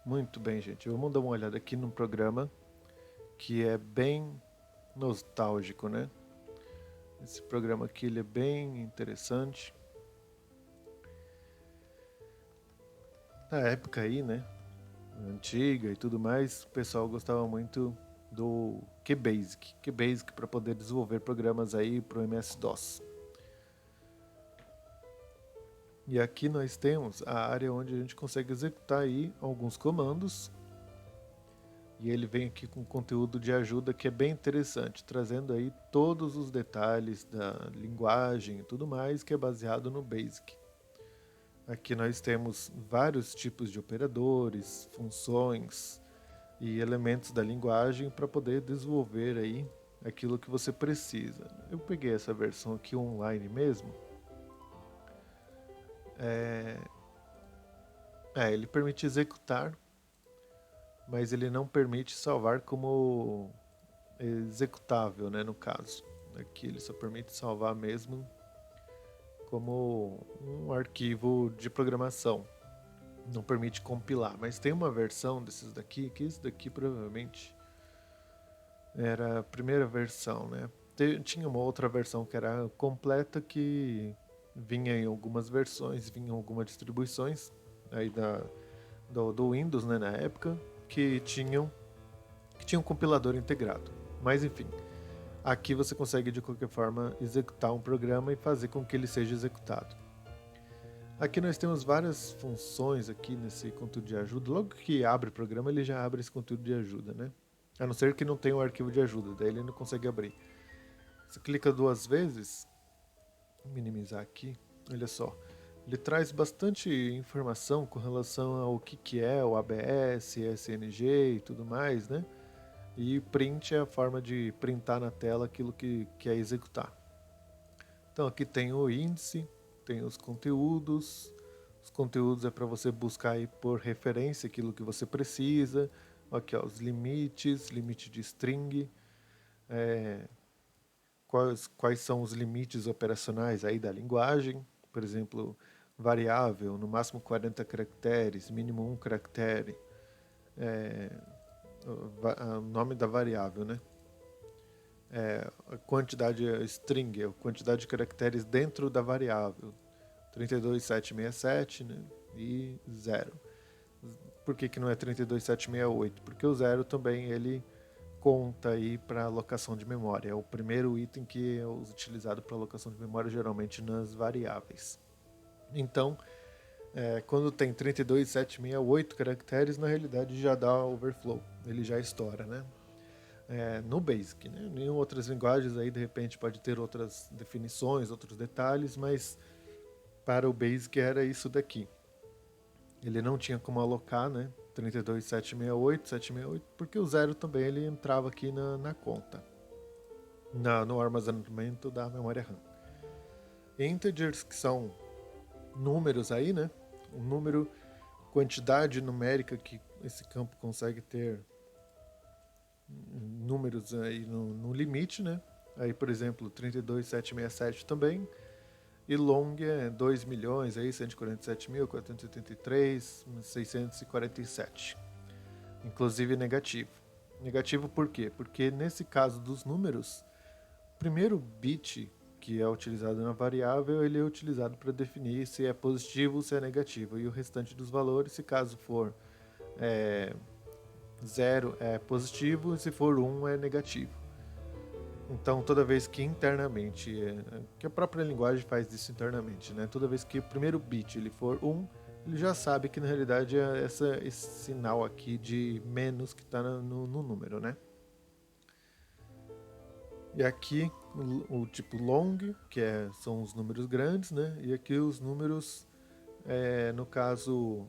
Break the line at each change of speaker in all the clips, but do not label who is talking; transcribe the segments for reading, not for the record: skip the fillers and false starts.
Muito bem, gente. Vamos dar uma olhada aqui num programa que é bem nostálgico, né? Esse programa aqui ele é bem interessante. Na época aí, né? Antiga e tudo mais, o pessoal gostava muito do QBasic. QBasic para poder desenvolver programas aí para o MS-DOS. E aqui nós temos a área onde a gente consegue executar aí alguns comandos. E ele vem aqui com conteúdo de ajuda que é bem interessante, trazendo aí todos os detalhes da linguagem e tudo mais que é baseado no Basic. Aqui nós temos vários tipos de operadores, funções e elementos da linguagem para poder desenvolver aí aquilo que você precisa. Eu peguei essa versão aqui online mesmo. Ele permite executar, mas ele não permite salvar como executável, né, no caso. Aqui ele só permite salvar mesmo como um arquivo de programação. Não permite compilar, mas tem uma versão desses daqui, que isso daqui provavelmente era a primeira versão, né? Tinha uma outra versão que era completa que vinha em algumas versões, vinha em algumas distribuições aí do Windows, né, na época, que tinham um compilador integrado. Mas enfim, aqui você consegue de qualquer forma executar um programa e fazer com que ele seja executado. Aqui nós temos várias funções aqui nesse conteúdo de ajuda. Logo que abre o programa, ele já abre esse conteúdo de ajuda, né? A não ser que não tenha um arquivo de ajuda, daí ele não consegue abrir. Você clica duas vezes, vou minimizar aqui, olha só. Ele traz bastante informação com relação ao que é o ABS, SNG e tudo mais, né? E print é a forma de printar na tela aquilo que quer executar. Então aqui tem o índice, tem os conteúdos. Os conteúdos é para você buscar aí por referência aquilo que você precisa. Aqui ó, os limites, limite de string, quais são os limites operacionais aí da linguagem. Por exemplo, variável, no máximo 40 caracteres, mínimo 1 caractere. O nome da variável, né? A quantidade string, a quantidade de caracteres dentro da variável. 32767, né? E 0. Por que não é 32768? Porque o 0 também ele conta aí para alocação de memória. É o primeiro item que é utilizado para alocação de memória, geralmente nas variáveis. Então, quando tem 32768 caracteres, na realidade já dá overflow, ele já estoura, né? No Basic, né? Em outras linguagens aí de repente pode ter outras definições, outros detalhes, mas para o Basic era isso daqui. Ele não tinha como alocar, né? 32.768, 768, porque o zero também ele entrava aqui na conta, no armazenamento da memória RAM. Integers, que são números aí, né? Um número, quantidade numérica que esse campo consegue ter números aí no limite, né? Aí, por exemplo, 32.767 também. E long é 2 milhões, aí 147.483.647. Inclusive negativo. Negativo por quê? Porque nesse caso dos números, o primeiro bit que é utilizado na variável, ele é utilizado para definir se é positivo ou se é negativo. E o restante dos valores, se caso for 0 é positivo e se for 1 é negativo. Então, toda vez que internamente, que a própria linguagem faz isso internamente, né? Toda vez que o primeiro bit ele for 1, ele já sabe que na realidade é esse sinal aqui de menos que está no número, né? E aqui o tipo long, que são os números grandes, né? E aqui os números, no caso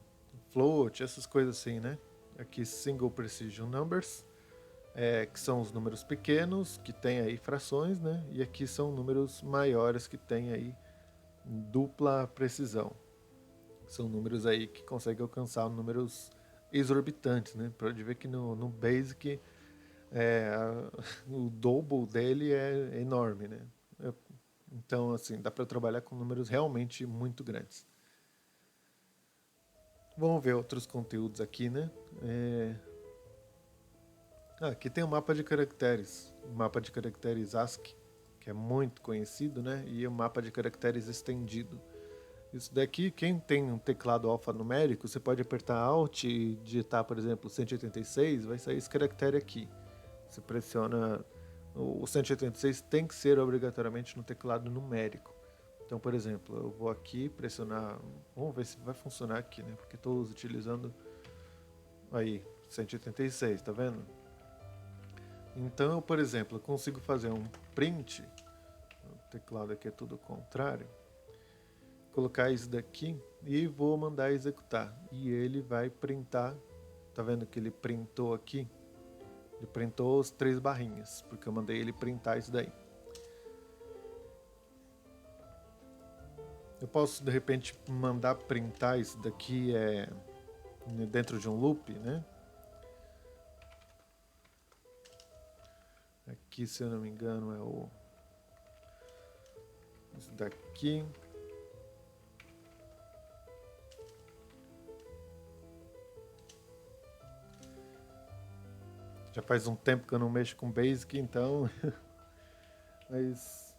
float, essas coisas assim, né? Aqui single precision numbers, que são os números pequenos, que tem aí frações, né? E aqui são números maiores, que tem aí dupla precisão. São números aí que conseguem alcançar números exorbitantes, né? Pode ver que no Basic o double dele é enorme, né? Então, assim, dá para trabalhar com números realmente muito grandes. Vamos ver outros conteúdos aqui, né? Aqui tem o mapa de caracteres. O mapa de caracteres ASCII, que é muito conhecido, né? E o mapa de caracteres estendido. Isso daqui, quem tem um teclado alfanumérico, você pode apertar Alt e digitar, por exemplo, 186, vai sair esse caractere aqui. Você pressiona... O 186 tem que ser obrigatoriamente no teclado numérico. Então, por exemplo, eu vou aqui pressionar... Vamos ver se vai funcionar aqui, né? Porque estou utilizando... Aí, 186, tá vendo? Então, eu, por exemplo, eu consigo fazer um print... O teclado aqui é tudo ao contrário. Colocar isso daqui e vou mandar executar. E ele vai printar. Tá vendo que ele printou aqui? Ele printou as 3 barrinhas, porque eu mandei ele printar isso daí. Eu posso, de repente, mandar printar isso daqui dentro de um loop, né? Aqui, se eu não me engano, é isso daqui. Já faz um tempo que eu não mexo com Basic, então... Mas...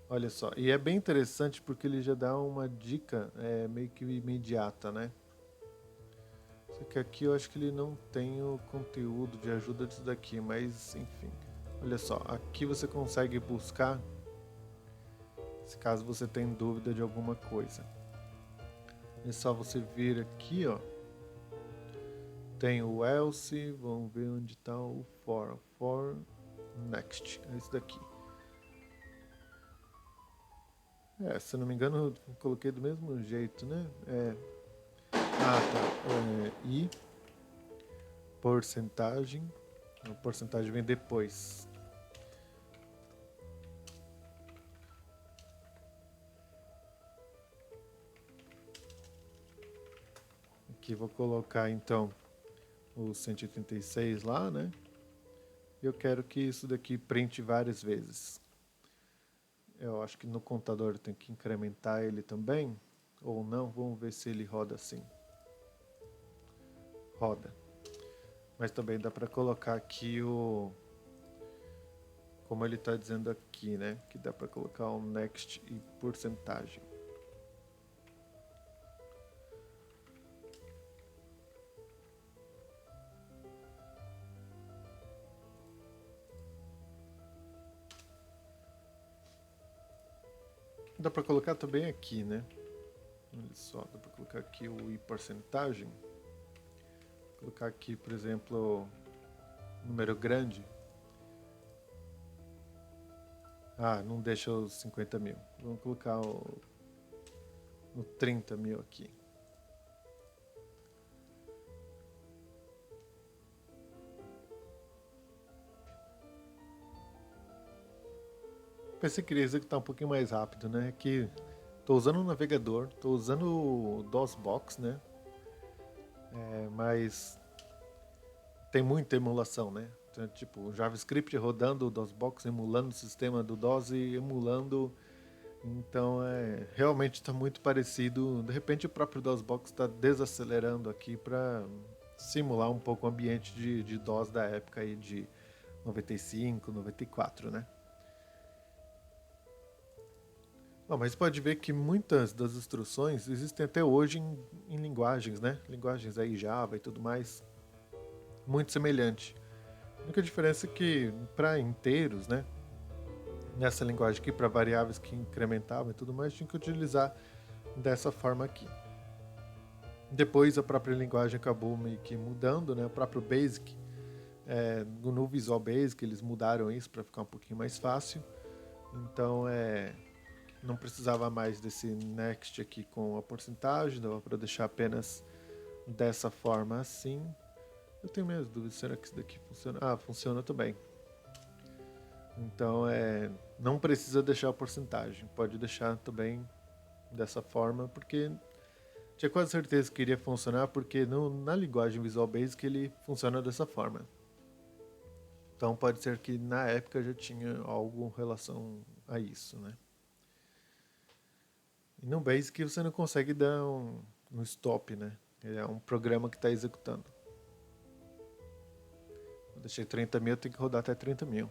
Olha só, e é bem interessante porque ele já dá uma dica meio que imediata, né? Só que aqui eu acho que ele não tem o conteúdo de ajuda disso daqui, mas enfim. Olha só, aqui você consegue buscar, se caso você tenha dúvida de alguma coisa. É só você vir aqui, ó. Tem o else, vamos ver onde está o for next, é isso daqui. Se eu não me engano eu coloquei do mesmo jeito, né? Tá. E porcentagem, a porcentagem vem depois. Aqui vou colocar então o 186 lá, né? Eu quero que isso daqui printe várias vezes. Eu acho que no computador tem que incrementar ele também, ou não, vamos ver se ele roda assim. Roda. Mas também dá para colocar aqui como ele está dizendo aqui, né? Que dá para colocar um next e porcentagem. Dá para colocar também aqui, né? Olha só, dá para colocar aqui o i porcentagem. Vou colocar aqui, por exemplo, número grande. Não deixa os 50 mil. Vamos colocar o 30 mil aqui. Pensei que queria executar um pouquinho mais rápido, né? Que estou usando o navegador, estou usando o DOSBox, né? Mas tem muita emulação, né? Então, tipo, o JavaScript rodando o DOSBox, emulando o sistema do DOS e emulando. Então, realmente está muito parecido. De repente, o próprio DOSBox está desacelerando aqui para simular um pouco o ambiente de DOS da época aí de 95, 94, né? Mas pode ver que muitas das instruções existem até hoje em linguagens, né? Linguagens aí Java e tudo mais, muito semelhante. A única diferença é que para inteiros, né? Nessa linguagem aqui, para variáveis que incrementavam e tudo mais, tinha que utilizar dessa forma aqui. Depois a própria linguagem acabou meio que mudando, né? O próprio Basic, no Visual Basic eles mudaram isso para ficar um pouquinho mais fácil. Então não precisava mais desse next aqui com a porcentagem, dava para deixar apenas dessa forma assim. Eu tenho minhas dúvidas, será que isso daqui funciona? Funciona também. Então não precisa deixar a porcentagem, pode deixar também dessa forma, porque tinha quase certeza que iria funcionar, porque na linguagem Visual Basic ele funciona dessa forma. Então pode ser que na época já tinha algo em relação a isso, né? E no Basic você não consegue dar um stop, né? É um programa que está executando. Eu deixei 30 mil, tem que rodar até 30 mil.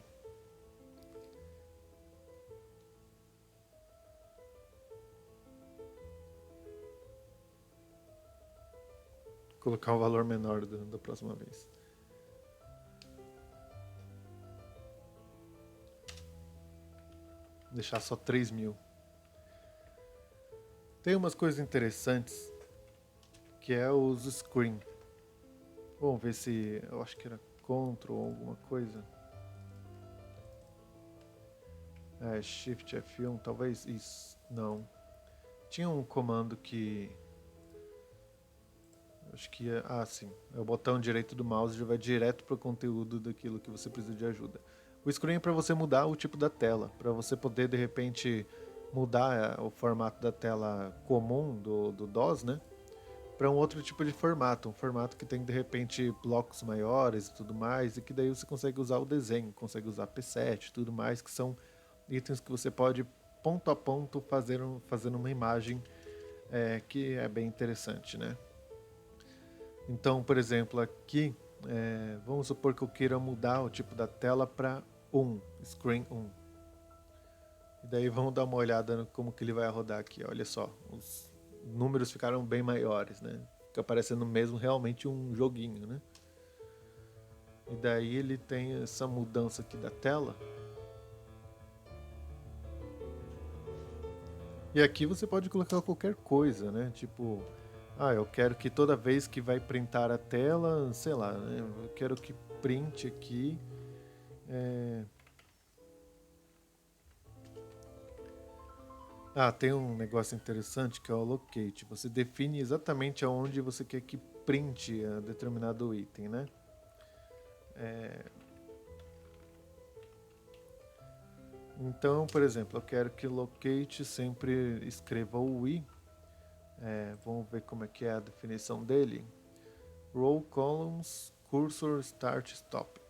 Vou colocar um valor menor da próxima vez. Vou deixar só 3 mil. Tem umas coisas interessantes que é os screen. Vamos ver se... eu acho que era Ctrl ou alguma coisa. Shift F1, talvez isso. Não. Tinha um comando que... acho que é... sim. É o botão direito do mouse e já vai direto para o conteúdo daquilo que você precisa de ajuda. O screen é para você mudar o tipo da tela. Para você poder, de repente, mudar o formato da tela comum do DOS, né? Para um outro tipo de formato, um formato que tem de repente blocos maiores e tudo mais, e que daí você consegue usar o desenho, consegue usar P7 e tudo mais, que são itens que você pode ponto a ponto fazendo uma imagem que é bem interessante, né? Então, por exemplo, aqui, vamos supor que eu queira mudar o tipo da tela para 1, screen 1. E daí vamos dar uma olhada no como que ele vai rodar aqui, olha só, os números ficaram bem maiores, né? Fica parecendo mesmo realmente um joguinho, né? E daí ele tem essa mudança aqui da tela. E aqui você pode colocar qualquer coisa, né? Tipo, eu quero que toda vez que vai printar a tela, sei lá, né? Eu quero que print aqui. Tem um negócio interessante que é o locate. Você define exatamente aonde você quer que printe determinado item, né? Então, por exemplo, eu quero que locate sempre escreva o i. Vamos ver como é que é a definição dele. Row columns, cursor, start, stop.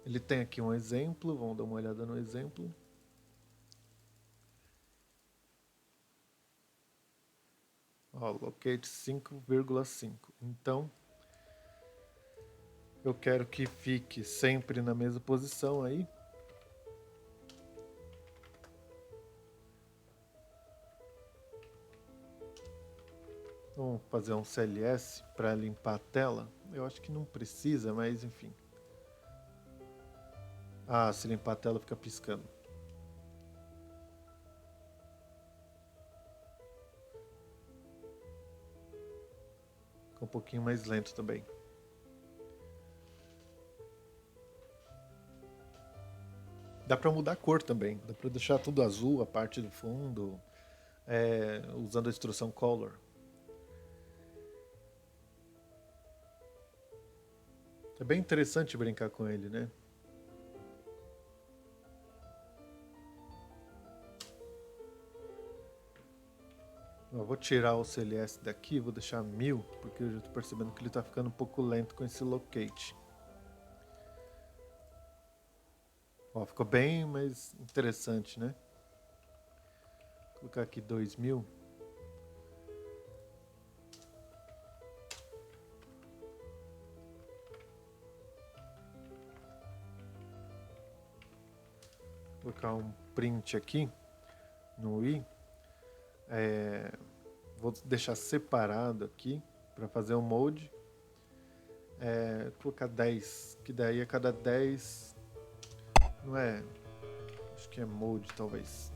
Ele tem aqui um exemplo, vamos dar uma olhada no exemplo. Locate 5,5. Então, eu quero que fique sempre na mesma posição aí. Vamos fazer um CLS para limpar a tela. Eu acho que não precisa, mas enfim. Se limpar a tela fica piscando. Fica um pouquinho mais lento também. Dá para mudar a cor também. Dá para deixar tudo azul, a parte do fundo, usando a instrução color. É bem interessante brincar com ele, né? Eu vou tirar o CLS daqui, vou deixar 1000, porque eu já estou percebendo que ele está ficando um pouco lento com esse locate. Ficou bem mais interessante, né? Vou colocar aqui 2000. Vou colocar um print aqui no i. Vou deixar separado aqui para fazer um mode. Vou colocar 10, que daí a cada 10 não é, acho que é mode talvez.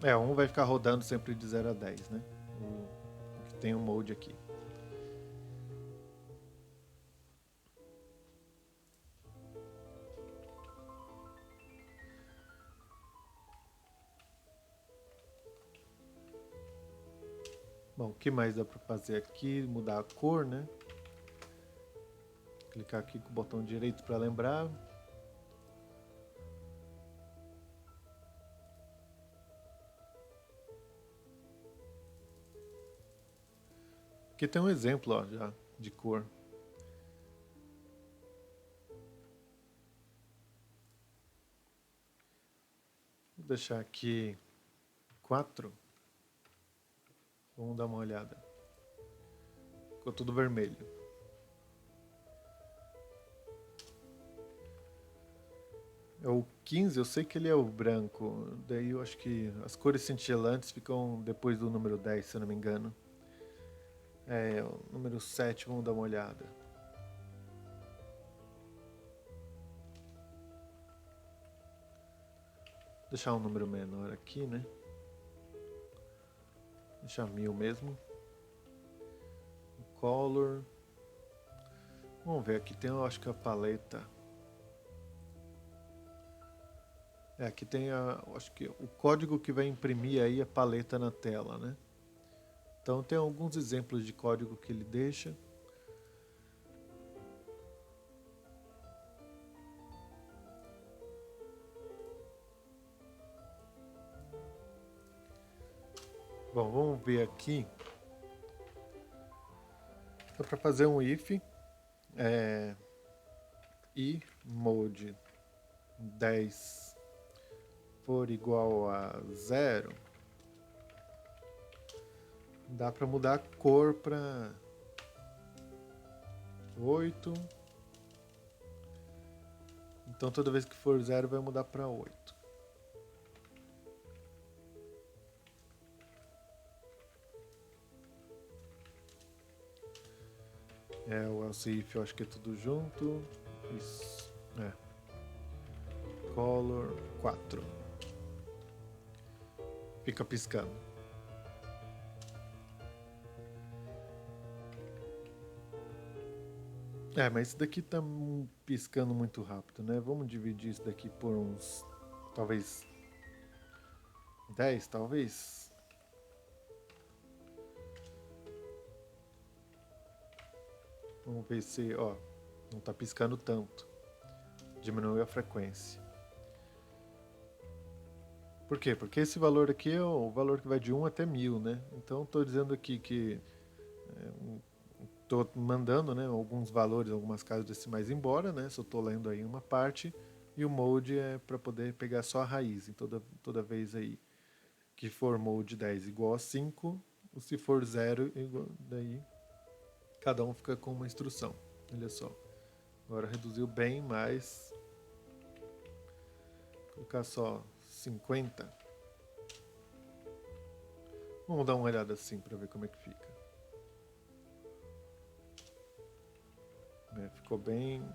Um vai ficar rodando sempre de 0 a 10, né? O que tem o mode aqui. Bom, o que mais dá para fazer aqui? Mudar a cor, né? Clicar aqui com o botão direito para lembrar. Aqui tem um exemplo já de cor. deixar aqui 4. Vamos dar uma olhada. Ficou tudo vermelho. É o 15, eu sei que ele é o branco. Daí eu acho que as cores cintilantes ficam depois do número 10, se eu não me engano. O número 7, vamos dar uma olhada. Deixar um número menor aqui, né? Deixar 1000 mesmo. Color. Vamos ver, aqui tem, eu acho que a paleta. Aqui tem acho que o código que vai imprimir aí a paleta na tela, né? Então tem alguns exemplos de código que ele deixa. Bom, vamos ver aqui. Dá para fazer um if e mode 10 for igual a 0. Dá para mudar a cor para 8. Então toda vez que for 0 vai mudar para 8. O else if eu acho que é tudo junto. Isso. Color 4. Fica piscando. Mas isso daqui tá piscando muito rápido, né? Vamos dividir isso daqui por uns, talvez 10, talvez. Vamos ver se, não tá piscando tanto. Diminui a frequência. Por quê? Porque esse valor aqui é o valor que vai de 1 até 1000, né? Então estou dizendo aqui que estou mandando, né, alguns valores, algumas casas decimais embora, né? Só estou lendo aí uma parte. E o mode é para poder pegar só a raiz. Em toda vez aí que for mode 10 igual a 5, se for 0, daí cada um fica com uma instrução. Olha só. Agora reduziu bem, mas vou colocar só 50. Vamos dar uma olhada assim para ver como é que fica. Ficou bem.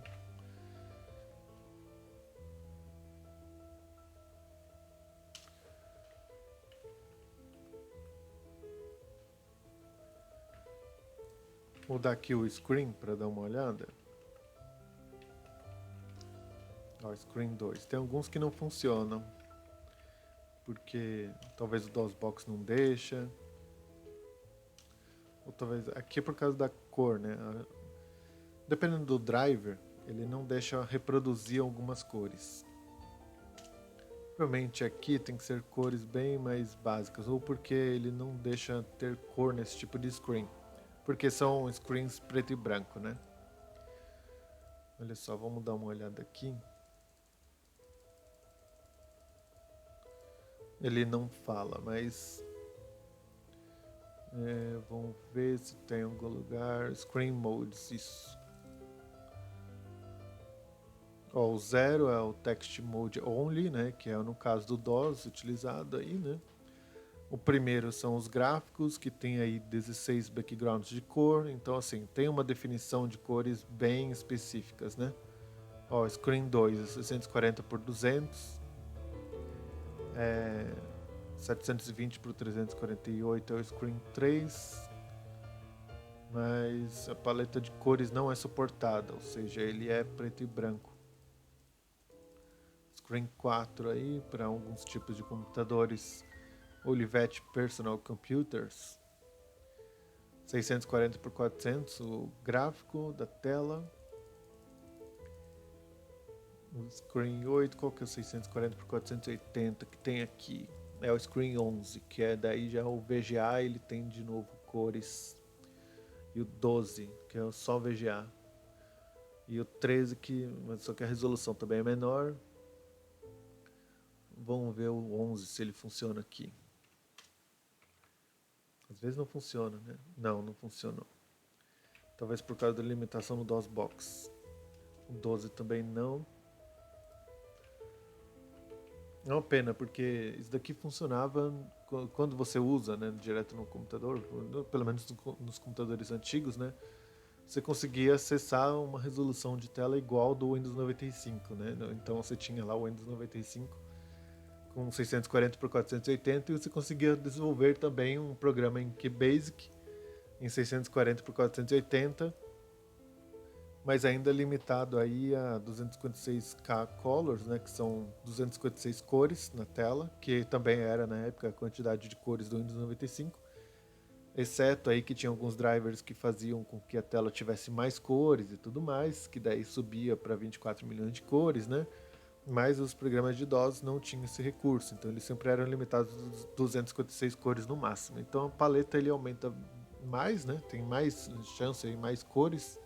Vou dar aqui o screen para dar uma olhada. Screen 2. Tem alguns que não funcionam. Porque talvez o DOSBox não deixa. Ou talvez aqui é por causa da cor, né? Dependendo do driver, ele não deixa reproduzir algumas cores. Provavelmente aqui tem que ser cores bem mais básicas, ou porque ele não deixa ter cor nesse tipo de screen. Porque são screens preto e branco, né? Olha só, vamos dar uma olhada aqui. Ele não fala, mas vamos ver se tem algum lugar. Screen Modes, isso. O 0 é o Text Mode Only, né? Que é no caso do DOS utilizado aí, né? O primeiro são os gráficos, que tem aí 16 backgrounds de cor. Então, assim, tem uma definição de cores bem específicas, né? Screen 2 é 640 por 200. 720 por 348 é o Screen 3. Mas a paleta de cores não é suportada, ou seja, ele é preto e branco. Screen 4 aí, para alguns tipos de computadores Olivetti Personal Computers. 640 por 400 o gráfico da tela. O Screen 8, qual que é o 640 por 480 que tem aqui? É o Screen 11, que é daí já o VGA, ele tem de novo cores. E o 12, que é só VGA. E o 13, só que a resolução também é menor. Vamos ver o 11 se ele funciona aqui. Às vezes não funciona, né? Não funcionou. Talvez por causa da limitação no DOSBox. O 12 também não. É uma pena, porque isso daqui funcionava quando você usa, né, direto no computador, pelo menos nos computadores antigos, né? Você conseguia acessar uma resolução de tela igual do Windows 95, né? Então você tinha lá o Windows 95 com 640 por 480 e você conseguia desenvolver também um programa em QBasic em 640 por 480, mas ainda limitado aí a 256K colors, né, que são 256 cores na tela, que também era na época a quantidade de cores do Windows 95, exceto aí que tinha alguns drivers que faziam com que a tela tivesse mais cores e tudo mais, que daí subia para 24 milhões de cores, né? Mas os programas de DOS não tinham esse recurso, então eles sempre eram limitados a 256 cores no máximo. Então a paleta ele aumenta mais, né? Tem mais chance e mais cores.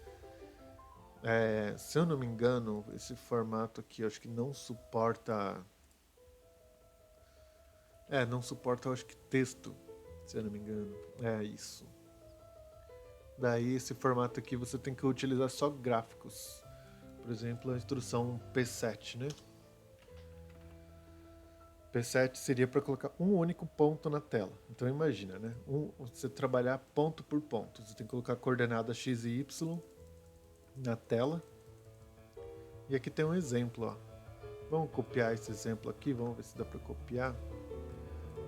Se eu não me engano, esse formato aqui eu acho que não suporta. Não suporta, eu acho que texto, se eu não me engano. É isso. Daí esse formato aqui você tem que utilizar só gráficos. Por exemplo, a instrução P7, né? P7 seria para colocar um único ponto na tela. Então imagina, né? Você trabalhar ponto por ponto. Você tem que colocar coordenada x e y na tela. E aqui tem um exemplo, ó. Vamos copiar esse exemplo aqui, vamos ver se dá para copiar.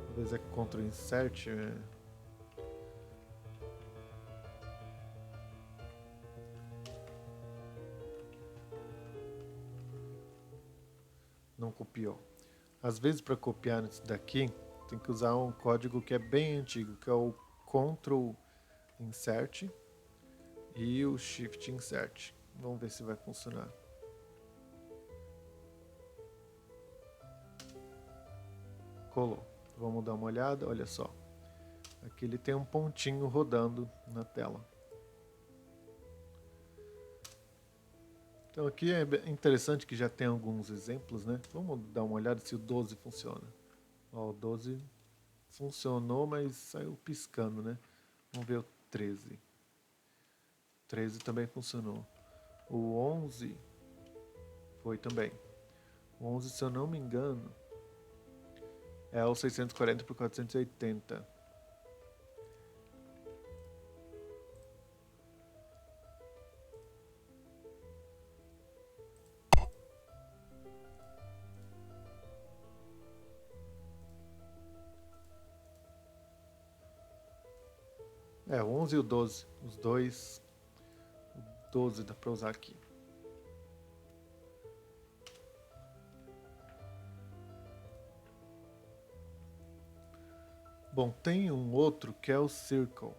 Talvez é Ctrl Insert. Não copiou. Às vezes para copiar isso daqui, tem que usar um código que é bem antigo, que é o Ctrl Insert e o Shift Insert. Vamos ver se vai funcionar. Colou. Vamos dar uma olhada, olha só. Aqui ele tem um pontinho rodando na tela. Então aqui é interessante que já tem alguns exemplos, né? Vamos dar uma olhada se o 12 funciona. Ó, o 12 funcionou, mas saiu piscando, né? Vamos ver o 13. O 13 também funcionou. O 11 foi também. O 11, se eu não me engano, é o 640 por 480. O 11 e o 12. Os dois. O 12 dá pra usar aqui. Bom, tem um outro que é o Circle.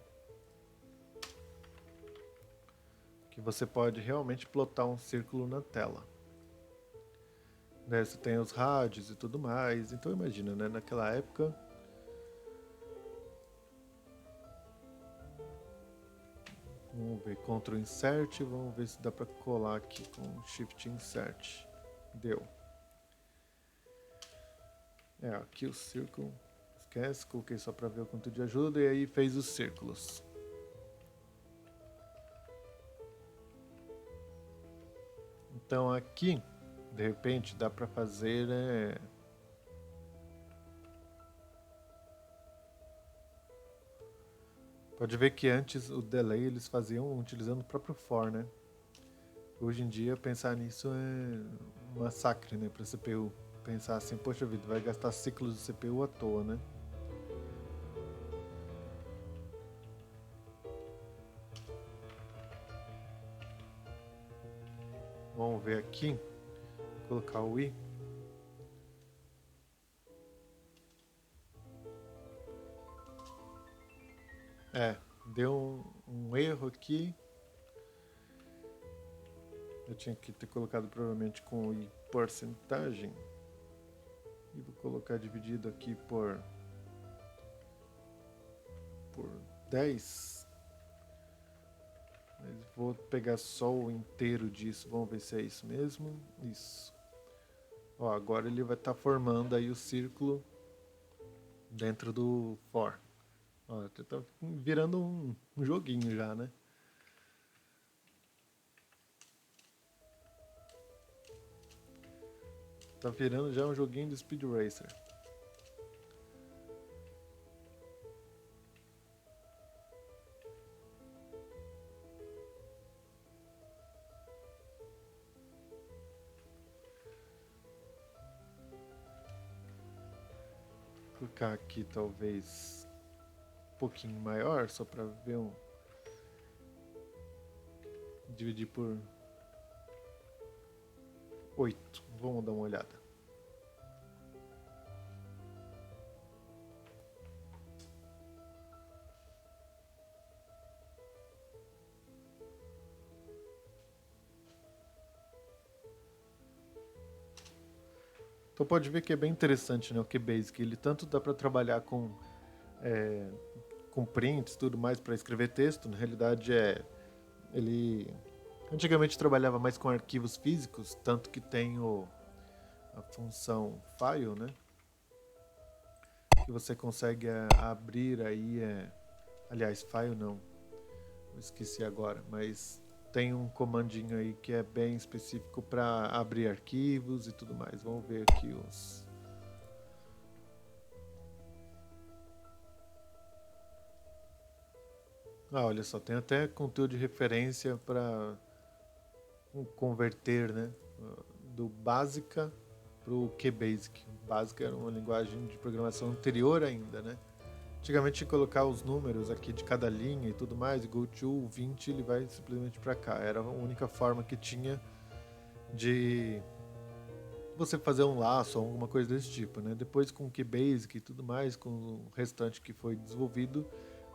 Que você pode realmente plotar um círculo na tela. Né, você tem os rádios e tudo mais. Então imagina, né? Naquela época. Vamos ver, Ctrl Insert, vamos ver se dá para colar aqui com Shift Insert. Deu. Aqui o círculo. Esquece, coloquei só para ver o quanto de ajuda e aí fez os círculos. Então aqui, de repente, dá para fazer Pode ver que antes o delay eles faziam utilizando o próprio for, né? Hoje em dia pensar nisso é um massacre, né, para CPU. Pensar assim, poxa vida, vai gastar ciclos de CPU à toa, né? Vamos ver aqui, vou colocar o i. Deu um erro aqui. Eu tinha que ter colocado provavelmente com o i porcentagem. E vou colocar dividido aqui por 10. Mas vou pegar só o inteiro disso. Vamos ver se é isso mesmo. Isso. Ó, agora ele vai estar formando aí o círculo dentro do for. Ó, tá virando um joguinho já, né? Tá virando já um joguinho de Speed Racer. Vou colocar aqui talvez um pouquinho maior, só para ver um. Dividir por 8. Vamos dar uma olhada. Então pode ver que é bem interessante, né, o QBasic. Ele tanto dá para trabalhar com prints e tudo mais para escrever texto. Na realidade ele antigamente trabalhava mais com arquivos físicos, tanto que tem a função file, né, que você consegue abrir aí, aliás, file não, eu esqueci agora, mas tem um comandinho aí que é bem específico para abrir arquivos e tudo mais. Vamos ver aqui os... Ah, olha só, tem até conteúdo de referência para converter, né, do Básica para o QBasic. Básica era uma linguagem de programação anterior ainda, né? Antigamente tinha que colocar os números aqui de cada linha e tudo mais, e go to 20 ele vai simplesmente para cá. Era a única forma que tinha de você fazer um laço ou alguma coisa desse tipo, né? Depois com o QBasic e tudo mais, com o restante que foi desenvolvido,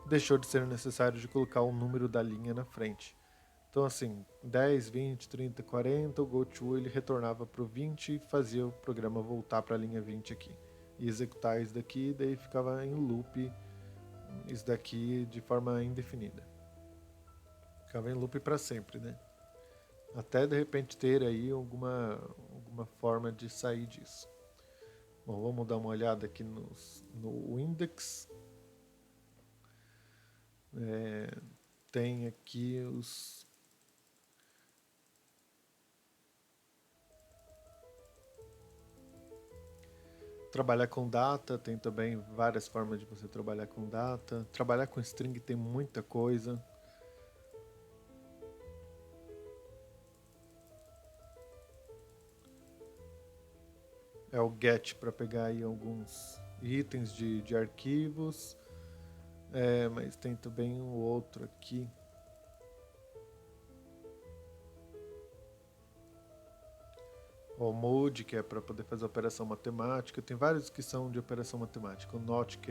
deixou de ser necessário de colocar o número da linha na frente. Então assim, 10, 20, 30, 40, o goTo ele retornava para o 20 e fazia o programa voltar para a linha 20 aqui. E executar isso daqui, daí ficava em loop isso daqui de forma indefinida. Ficava em loop para sempre, né? Até de repente ter aí alguma forma de sair disso. Bom, vamos dar uma olhada aqui no index. Tem aqui os... Trabalhar com data, tem também várias formas de você trabalhar com data. Trabalhar com string tem muita coisa. É o get para pegar aí alguns itens de arquivos. Mas tem também um outro aqui. O mode, que é para poder fazer operação matemática. Tem vários que são de operação matemática. O not, que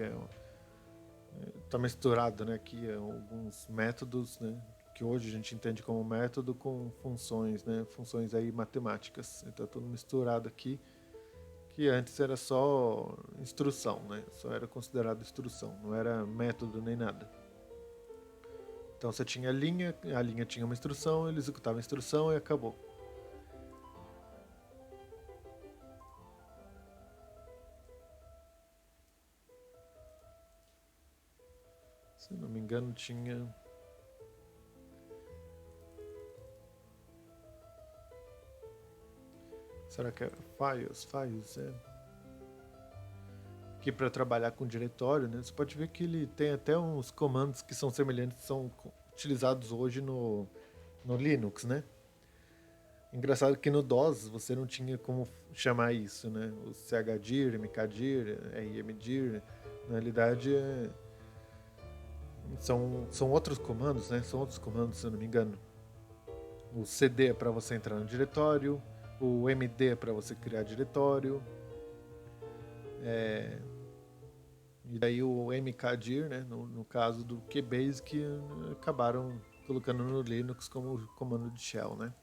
tá misturado, né, aqui alguns métodos, né, que hoje a gente entende como método com funções, né, funções aí matemáticas. Então tudo misturado aqui, que antes era só instrução, né, só era considerado instrução, não era método nem nada. Então você tinha a linha tinha uma instrução, ele executava a instrução e acabou. Se não me engano tinha... Será que é files, aqui para trabalhar com diretório, né? Você pode ver que ele tem até uns comandos que são semelhantes, que são utilizados hoje no Linux, né? Engraçado que no DOS você não tinha como chamar isso, né? O chdir, mkdir, rmdir, na realidade são outros comandos, né? São outros comandos, se eu não me engano. O cd é para você entrar no diretório, o md é para você criar diretório, e daí o mkdir, né, no caso do QBasic, acabaram colocando no Linux como comando de shell, né?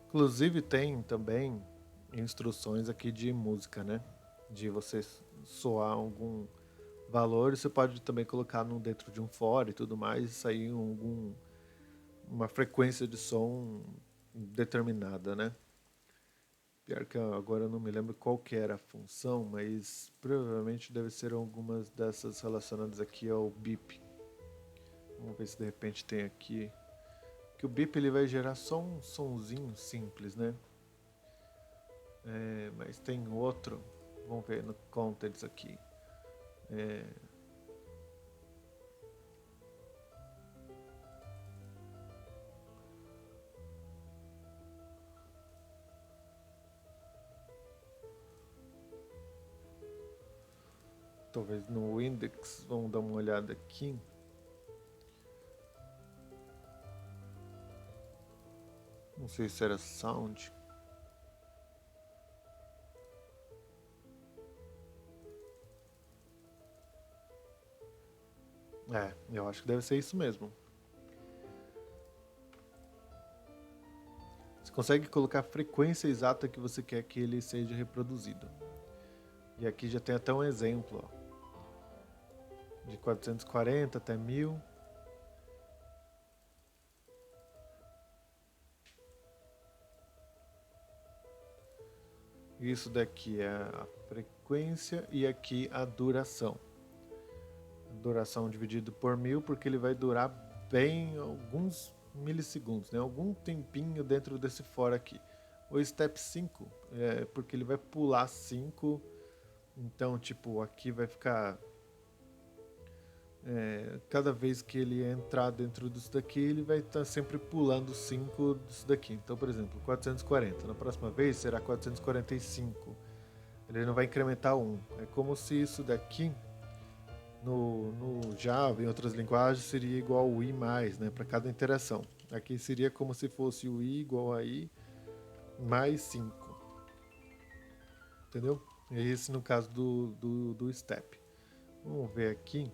Inclusive tem também instruções aqui de música, né? De você soar valor, você pode também colocar dentro de um for e tudo mais, e sair uma frequência de som determinada, né? Pior que agora eu não me lembro qual que era a função, mas provavelmente deve ser algumas dessas relacionadas aqui ao bip. Vamos ver se de repente tem aqui. Que o bip ele vai gerar só um sonzinho simples, né? Mas tem outro. Vamos ver no contents aqui. Talvez no index, vamos dar uma olhada aqui. Não sei se era sound. Eu acho que deve ser isso mesmo. Você consegue colocar a frequência exata que você quer que ele seja reproduzido. E aqui já tem até um exemplo, ó, de 440 até 1000. Isso daqui é a frequência e aqui a duração. A duração dividido por 1000, porque ele vai durar bem alguns milissegundos, né? Algum tempinho dentro desse for aqui. O step 5 é porque ele vai pular 5, então tipo, aqui vai ficar cada vez que ele entrar dentro disso daqui, ele vai estar sempre pulando 5 disso daqui. Então, por exemplo, 440. Na próxima vez será 445. Ele não vai incrementar 1. É como se isso daqui, no Java e outras linguagens, seria igual ao i+, né, para cada interação. Aqui seria como se fosse o i igual a i mais 5. Entendeu? É esse no caso do step. Vamos ver aqui.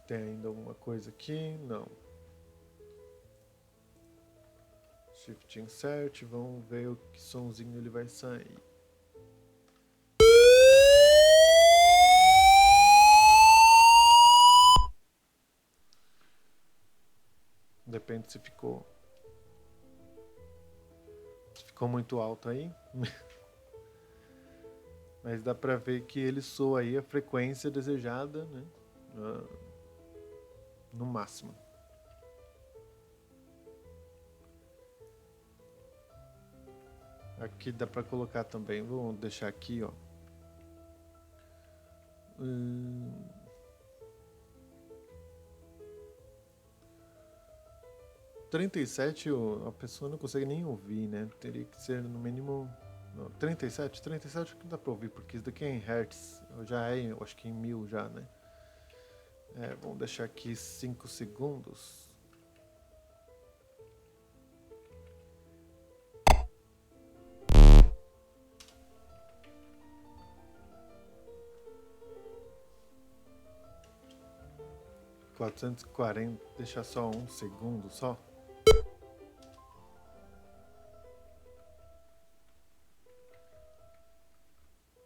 Tem ainda alguma coisa aqui? Não. Shift Insert, vamos ver o que sonzinho ele vai sair. Depende se ficou muito alto aí. Mas dá pra ver que ele soa aí a frequência desejada, né? No máximo. Aqui dá pra colocar também, vamos deixar aqui, ó. 37 a pessoa não consegue nem ouvir, né? Teria que ser no mínimo... Não, 37 acho que dá pra ouvir, porque isso daqui é em Hertz. Já é, eu acho que em 1000 já, né? Vamos deixar aqui 5 segundos. ...440, deixar só 1 segundo só.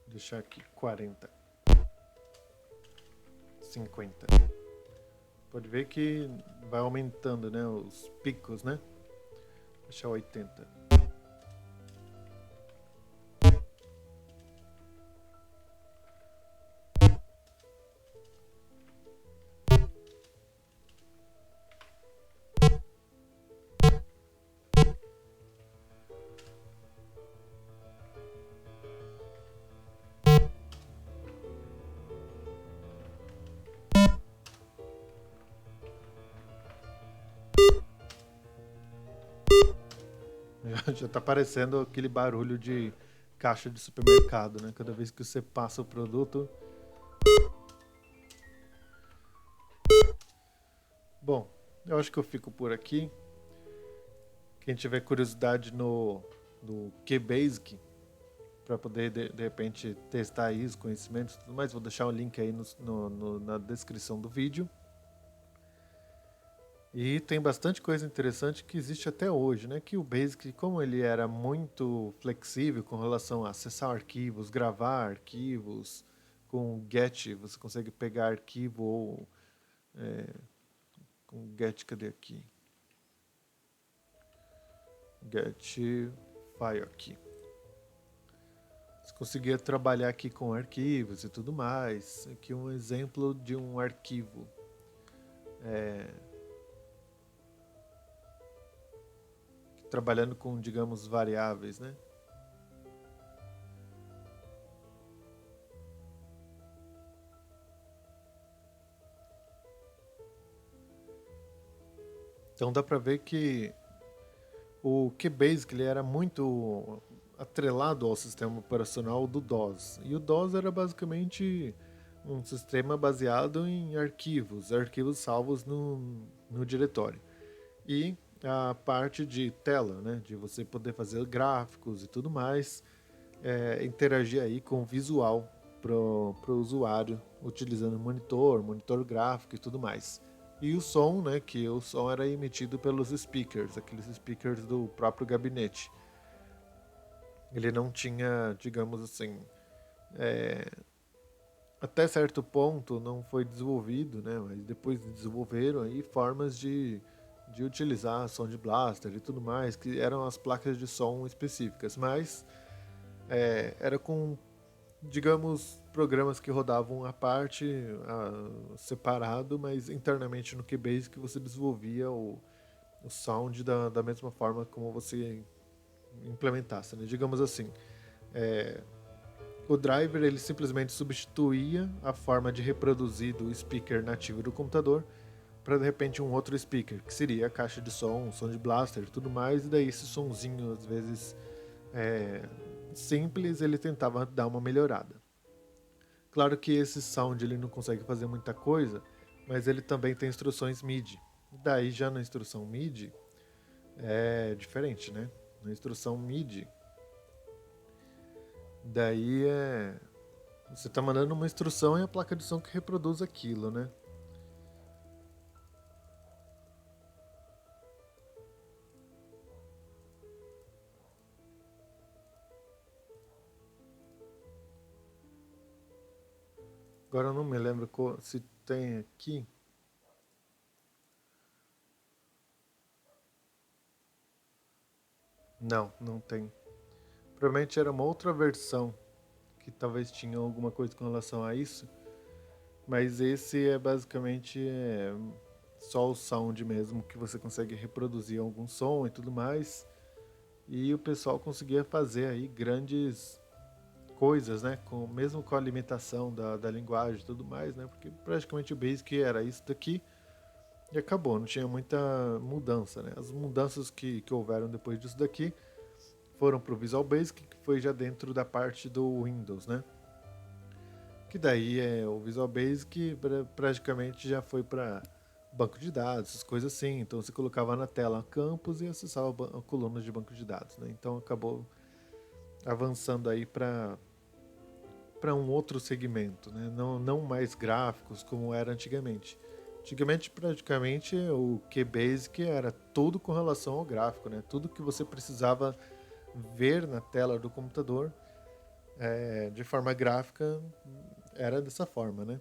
Deixar aqui 40. 50. Pode ver que vai aumentando, né, os picos, né? Deixar 80. Já tá parecendo aquele barulho de caixa de supermercado, né? Cada vez que você passa o produto. Bom, eu acho que eu fico por aqui. Quem tiver curiosidade no QBasic, para poder de repente testar aí os conhecimentos e tudo mais, vou deixar o link aí na descrição do vídeo. E tem bastante coisa interessante que existe até hoje, né? Que o Basic, como ele era muito flexível com relação a acessar arquivos, gravar arquivos, com o Get você consegue pegar arquivo ou com o Get, cadê aqui? Get file aqui. Você conseguia trabalhar aqui com arquivos e tudo mais. Aqui um exemplo de um arquivo. Trabalhando com, digamos, variáveis, né? Então dá para ver que o QBasic ele era muito atrelado ao sistema operacional do DOS. E o DOS era basicamente um sistema baseado em arquivos, arquivos salvos no diretório. E a parte de tela, né, de você poder fazer gráficos e tudo mais, interagir aí com o visual para o usuário, utilizando monitor gráfico e tudo mais. E o som, né, que o som era emitido pelos speakers, aqueles speakers do próprio gabinete. Ele não tinha, digamos assim, até certo ponto não foi desenvolvido, né, mas depois desenvolveram aí formas de utilizar Sound Blaster e tudo mais, que eram as placas de som específicas, mas era com, digamos, programas que rodavam à parte, separado, mas internamente no QBasic você desenvolvia o sound da mesma forma como você implementasse, né? Digamos assim, o driver ele simplesmente substituía a forma de reproduzir do speaker nativo do computador para de repente um outro speaker, que seria a caixa de som, Sound Blaster e tudo mais, e daí esse sonzinho às vezes simples ele tentava dar uma melhorada. Claro que esse sound ele não consegue fazer muita coisa, mas ele também tem instruções MIDI. Daí já na instrução MIDI é diferente, né? Na instrução MIDI, daí você está mandando uma instrução e a placa de som que reproduz aquilo, né? Agora eu não me lembro se tem aqui. Não, não tem. Provavelmente era uma outra versão que talvez tinha alguma coisa com relação a isso, mas esse é basicamente só o sound mesmo que você consegue reproduzir algum som e tudo mais. E o pessoal conseguia fazer aí grandes coisas, né? Mesmo com a limitação da linguagem e tudo mais, né? Porque praticamente o Basic era isso daqui e acabou, não tinha muita mudança, né? As mudanças que houveram depois disso daqui foram para o Visual Basic, que foi já dentro da parte do Windows, né? Que daí o Visual Basic praticamente já foi para banco de dados, essas coisas assim. Então você colocava na tela campos e acessava colunas de banco de dados, né? Então acabou avançando aí para um outro segmento, né? Não mais gráficos como era antigamente. Antigamente, praticamente, o QBasic era tudo com relação ao gráfico, né? Tudo que você precisava ver na tela do computador de forma gráfica era dessa forma, né?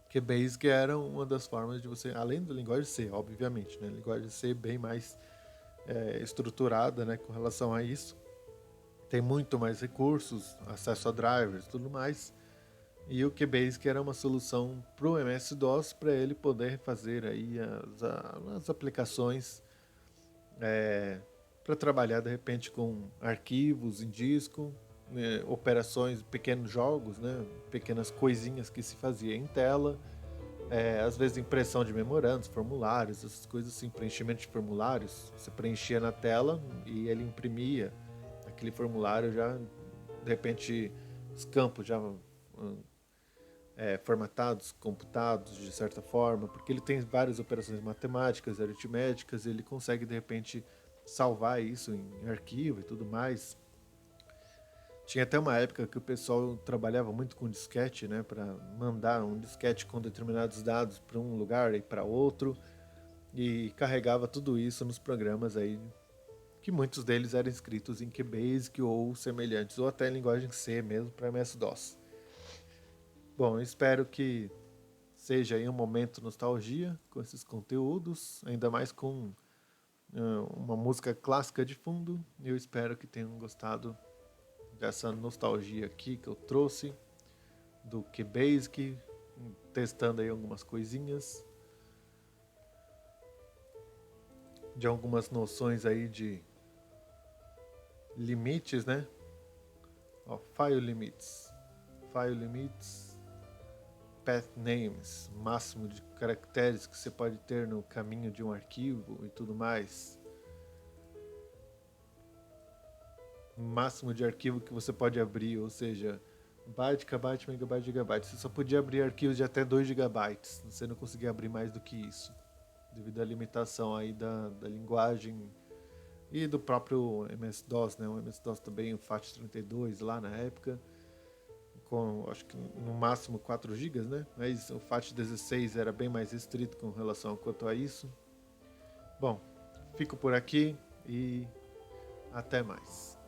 QBasic era uma das formas de você, além da linguagem C, obviamente, né? A linguagem C bem mais estruturada, né? Com relação a isso. Tem muito mais recursos, acesso a drivers, tudo mais. E o QBasic era uma solução para o MS-DOS para ele poder fazer aí as aplicações para trabalhar de repente com arquivos em disco, né, operações, pequenos jogos, né, pequenas coisinhas que se fazia em tela, às vezes impressão de memorandos, formulários, essas coisas assim, preenchimento de formulários, você preenchia na tela e ele imprimia aquele formulário já, de repente os campos já formatados, computados de certa forma, porque ele tem várias operações matemáticas, aritméticas, ele consegue de repente salvar isso em arquivo e tudo mais. Tinha até uma época que o pessoal trabalhava muito com disquete, né, para mandar um disquete com determinados dados para um lugar e para outro. e carregava tudo isso nos programas aí, que muitos deles eram escritos em QBasic ou semelhantes, ou até em linguagem C mesmo para MS-DOS. Bom, espero que seja aí um momento nostalgia com esses conteúdos, ainda mais com uma música clássica de fundo. Eu espero que tenham gostado dessa nostalgia aqui que eu trouxe do QBasic, testando aí algumas coisinhas, de algumas noções aí de limites, né? Ó, file limits, path names, máximo de caracteres que você pode ter no caminho de um arquivo e tudo mais. Máximo de arquivo que você pode abrir, ou seja, byte, kbyte, megabyte, gigabyte. Você só podia abrir arquivos de até 2 gigabytes. Você não conseguia abrir mais do que isso, devido à limitação aí da linguagem e do próprio MS-DOS, né? O MS-DOS também, o FAT32 lá na época, com acho que no máximo 4 GB, né? Mas o FAT16 era bem mais restrito com relação quanto a isso. Bom, fico por aqui e até mais.